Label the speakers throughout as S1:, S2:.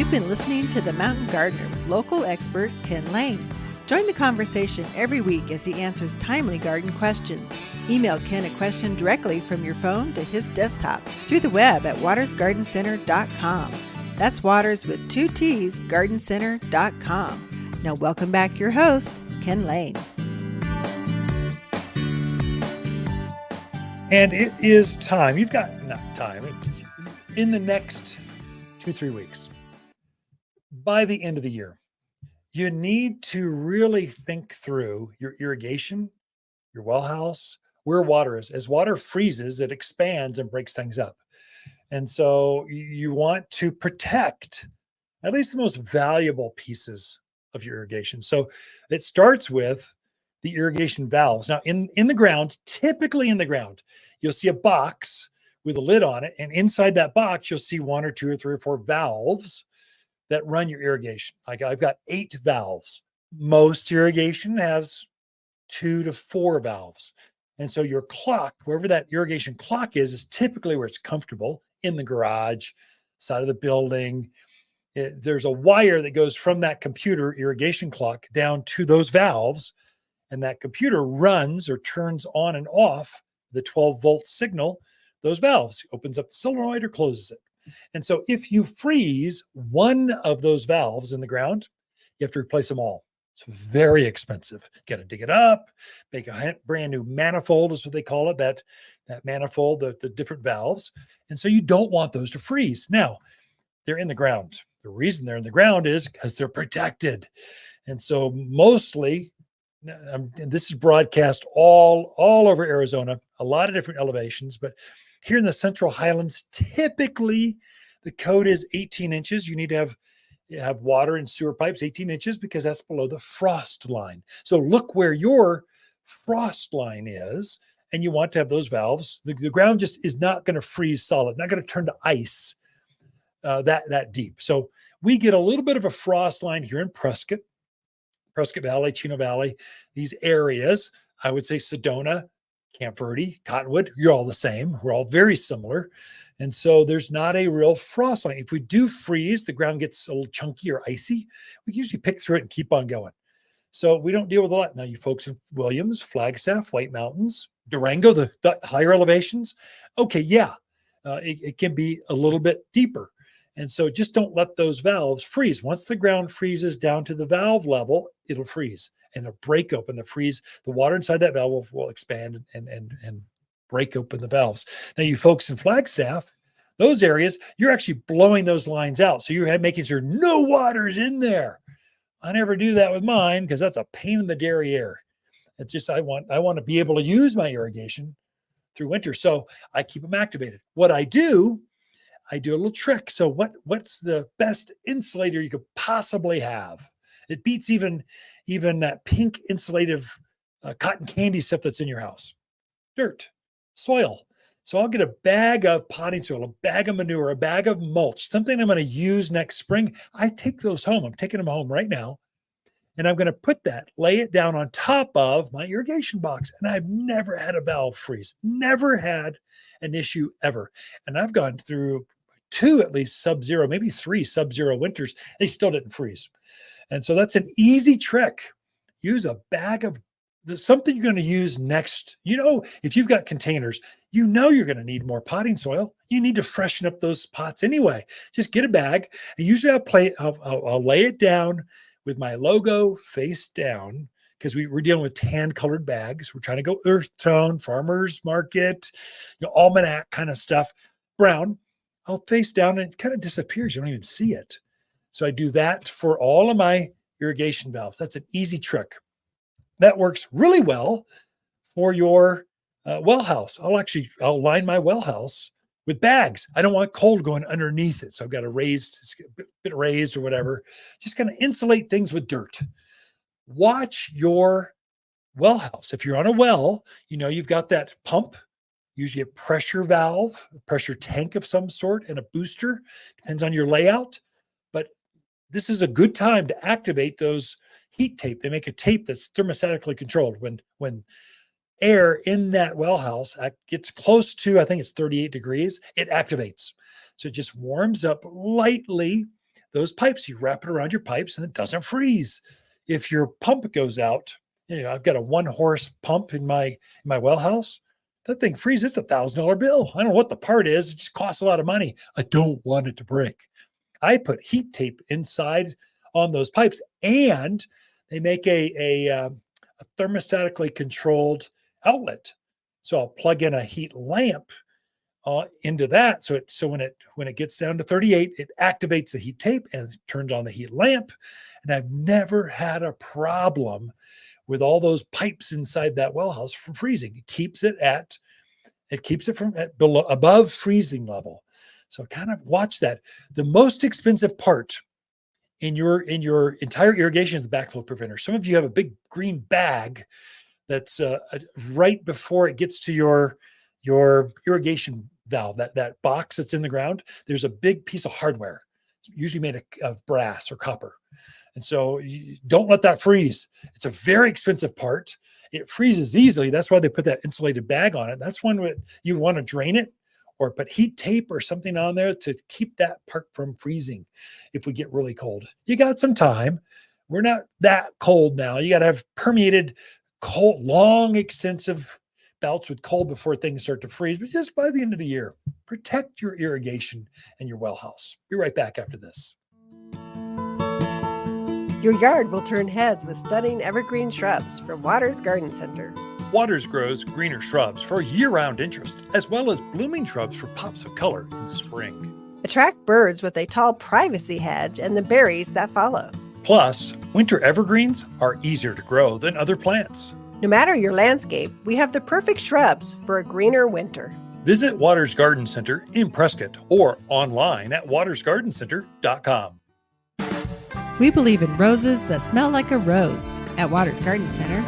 S1: You've been listening to The Mountain Gardener with local expert Ken Lane. Join the conversation every week as he answers timely garden questions. Email Ken a question directly from your phone to his desktop through the web at wattersgardencenter.com. That's Waters with 2 T's, gardencenter.com. Now welcome back your host, Ken Lane.
S2: And it is time. You've got not time. In the next 2-3 weeks, by the end of the year, you need to really think through your irrigation, your well house, where water is. As water freezes, it expands and breaks things up. And so you want to protect at least the most valuable pieces of your irrigation. So it starts with the irrigation valves. Now in the ground, typically in the ground, you'll see a box with a lid on it. And inside that box, you'll see 1 or 2 or 3 or 4 valves that run your irrigation. Like I've got 8 valves. Most irrigation has 2 to 4 valves. And so your clock, wherever that irrigation clock is typically where it's comfortable, in the garage, side of the building. There's a wire that goes from that computer irrigation clock down to those valves. And that computer runs or turns on and off the 12-volt signal, those valves, opens up the solenoid or closes it. And so if you freeze one of those valves in the ground, you have to replace them all. It's very expensive. You got to dig it up, make a brand new manifold is what they call it, that manifold, the different valves. And so you don't want those to freeze. Now, they're in the ground. The reason they're in the ground is because they're protected. And so mostly, and this is broadcast all over Arizona, a lot of different elevations, but here in the Central Highlands, typically the code is 18 inches. You need to have water and sewer pipes 18 inches because that's below the frost line. So look where your frost line is, and you want to have those valves. The ground just is not going to freeze solid, not going to turn to ice that deep. So we get a little bit of a frost line here in Prescott Valley, Chino Valley, these areas. I would say Sedona, Camp Verde, Cottonwood, you're all the same. We're all very similar. And so there's not a real frost line. If we do freeze, the ground gets a little chunky or icy. We usually pick through it and keep on going. So we don't deal with a lot. Now, you folks in Williams, Flagstaff, White Mountains, Durango, the higher elevations. Okay, yeah, it can be a little bit deeper. And so just don't let those valves freeze. Once the ground freezes down to the valve level, it'll freeze and it'll break open the water inside that valve will expand and break open the valves. Now, you folks in Flagstaff, those areas, you're actually blowing those lines out. So you're making sure no water's in there. I never do that with mine because that's a pain in the derriere. It's just, I want to be able to use my irrigation through winter. So I keep them activated. What I do a little trick. So what's the best insulator you could possibly have? It beats even that pink insulative cotton candy stuff that's in your house. Dirt, soil. So I'll get a bag of potting soil, a bag of manure, a bag of mulch, something I'm going to use next spring. I take those home. I'm taking them home right now. And I'm going to lay it down on top of my irrigation box. And I've never had a valve freeze, never had an issue ever. And I've gone through 2 at least sub-zero, maybe 3 sub-zero winters. They still didn't freeze. And so that's an easy trick. Use a bag of something you're going to use next. If you've got containers, you're going to need more potting soil. You need to freshen up those pots anyway. Just get a bag. And usually I'll lay it down with my logo face down because we're dealing with tan colored bags. We're trying to go earth tone, farmer's market, almanac kind of stuff. Brown. I'll face down and it kind of disappears. You don't even see it. So I do that for all of my irrigation valves. That's an easy trick. That works really well for your well house. I'll line my well house with bags. I don't want cold going underneath it. So I've got a bit raised or whatever. Just kind of insulate things with dirt. Watch your well house. If you're on a well, you've got that pump, usually a pressure valve, a pressure tank of some sort, and a booster. Depends on your layout. But this is a good time to activate those heat tape. They make a tape that's thermostatically controlled. When air in that well house gets close to, I think it's 38 degrees, it activates. So it just warms up lightly those pipes. You wrap it around your pipes and it doesn't freeze. If your pump goes out, I've got a 1-horse pump in my well house. That thing freezes. It's $1,000 bill. I don't know what the part is. It just costs a lot of money. I don't want it to break. I put heat tape inside on those pipes, and they make a thermostatically controlled outlet. So I'll plug in a heat lamp into that. So when it gets down to 38, it activates the heat tape and turns on the heat lamp. And I've never had a problem with all those pipes inside that well house from freezing. It keeps it from below, above freezing level. So kind of watch that. The most expensive part in your entire irrigation is the backflow preventer. Some of you have a big green bag that's right before it gets to your irrigation valve, that box that's in the ground. There's a big piece of hardware. It's usually made of brass or copper. And so you don't let that freeze. It's a very expensive part. It freezes easily. That's why they put that insulated bag on it. That's when you want to drain it or put heat tape or something on there to keep that part from freezing if we get really cold. You got some time. We're not that cold now. You got to have permeated cold, long, extensive bouts with cold before things start to freeze. But just by the end of the year, protect your irrigation and your well house. Be right back after this.
S3: Your yard will turn heads with stunning evergreen shrubs from Watters Garden Center.
S2: Watters grows greener shrubs for year-round interest, as well as blooming shrubs for pops of color in spring.
S3: Attract birds with a tall privacy hedge and the berries that follow.
S2: Plus, winter evergreens are easier to grow than other plants.
S3: No matter your landscape, we have the perfect shrubs for a greener winter.
S2: Visit Watters Garden Center in Prescott or online at wattersgardencenter.com.
S1: We believe in roses that smell like a rose at Watters Garden Center.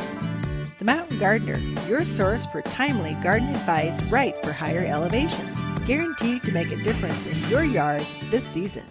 S1: The Mountain Gardener, your source for timely garden advice right for higher elevations, guaranteed to make a difference in your yard this season.